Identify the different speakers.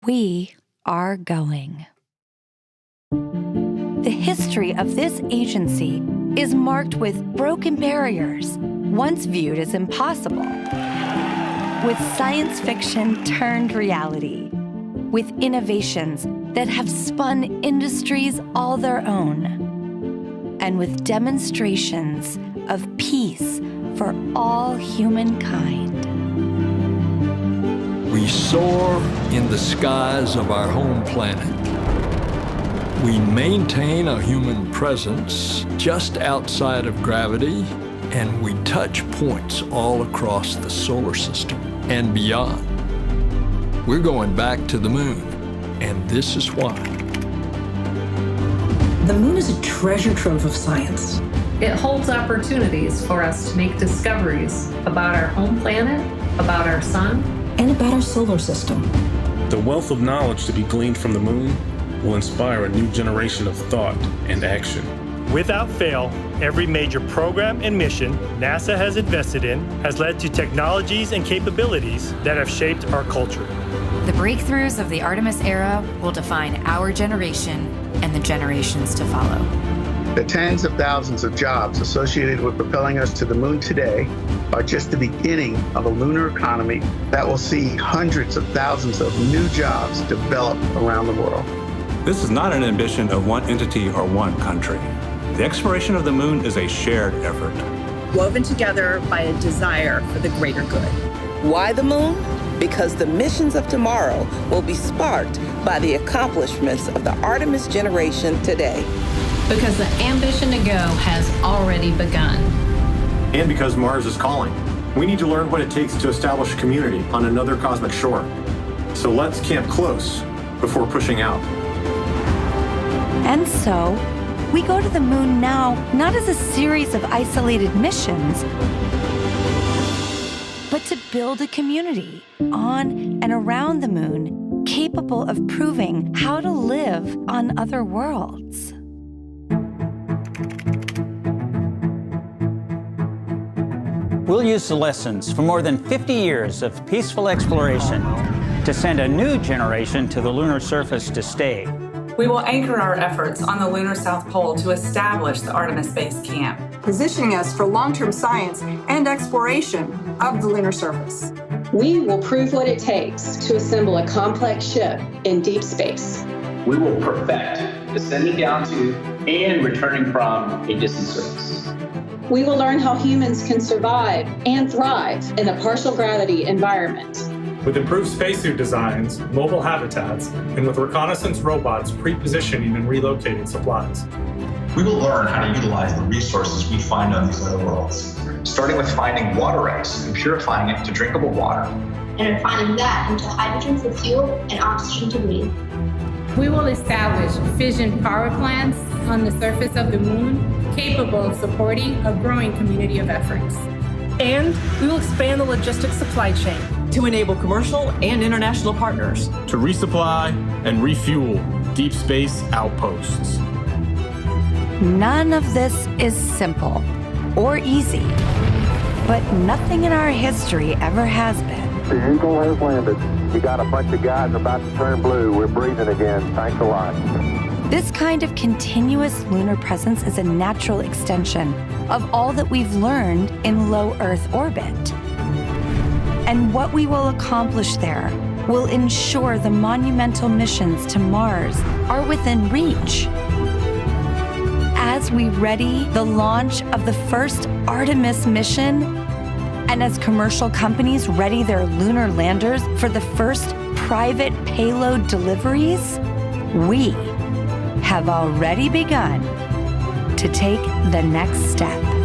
Speaker 1: We are going. The history of this agency is marked with broken barriers, once viewed as impossible, with science fiction turned reality, with innovations that have spun industries all their own, and with demonstrations of peace for all humankind.
Speaker 2: We soar in the skies of our home planet. We maintain a human presence just outside of gravity, and we touch points all across the solar system and beyond. We're going back to the moon, and this is why.
Speaker 3: The moon is a treasure trove of science.
Speaker 4: It holds opportunities for us to make discoveries about our home planet, about our sun,
Speaker 3: and about our solar system.
Speaker 5: The wealth of knowledge to be gleaned from the moon will inspire a new generation of thought and action.
Speaker 6: Without fail, every major program and mission NASA has invested in has led to technologies and capabilities that have shaped our culture.
Speaker 7: The breakthroughs of the Artemis era will define our generation and the generations to follow.
Speaker 8: The tens of thousands of jobs associated with propelling us to the moon today are just the beginning of a lunar economy that will see hundreds of thousands of new jobs develop around the world.
Speaker 9: This is not an ambition of one entity or one country. The exploration of the moon is a shared effort,
Speaker 10: woven together by a desire for the greater good.
Speaker 11: Why the moon? Because the missions of tomorrow will be sparked by the accomplishments of the Artemis generation today.
Speaker 12: Because the ambition to go has already begun.
Speaker 13: And because Mars is calling. We need to learn what it takes to establish a community on another cosmic shore. So let's camp close before pushing out.
Speaker 1: And so, we go to the moon now, not as a series of isolated missions, but to build a community on and around the moon capable of proving how to live on other worlds.
Speaker 14: We'll use the lessons from more than 50 years of peaceful exploration to send a new generation to the lunar surface to stay.
Speaker 15: We will anchor our efforts on the lunar South Pole to establish the Artemis Base Camp,
Speaker 16: positioning us for long-term science and exploration of the lunar surface.
Speaker 17: We will prove what it takes to assemble a complex ship in deep space.
Speaker 18: We will perfect descending down to and returning from a distant surface.
Speaker 17: We will learn how humans can survive and thrive in a partial gravity environment.
Speaker 6: With improved spacesuit designs, mobile habitats, and with reconnaissance robots pre-positioning and relocating supplies.
Speaker 19: We will learn how to utilize the resources we find on these other worlds, starting with finding water ice and purifying it to drinkable water.
Speaker 20: And refining that into hydrogen for fuel and oxygen to breathe.
Speaker 12: We will establish fission power plants on the surface of the moon, capable of supporting a growing community of efforts.
Speaker 15: And we will expand the logistics supply chain to enable commercial and international partners
Speaker 5: to resupply and refuel deep space outposts.
Speaker 1: None of this is simple or easy, but nothing in our history ever has been.
Speaker 3: The Eagle has landed. You got a bunch of guys about to turn blue. We're breathing again. Thanks a lot.
Speaker 1: This kind of continuous lunar presence is a natural extension of all that we've learned in low Earth orbit. And what we will accomplish there will ensure the monumental missions to Mars are within reach. As we ready the launch of the first Artemis mission, and as commercial companies ready their lunar landers for the first private payload deliveries, we have already begun to take the next step.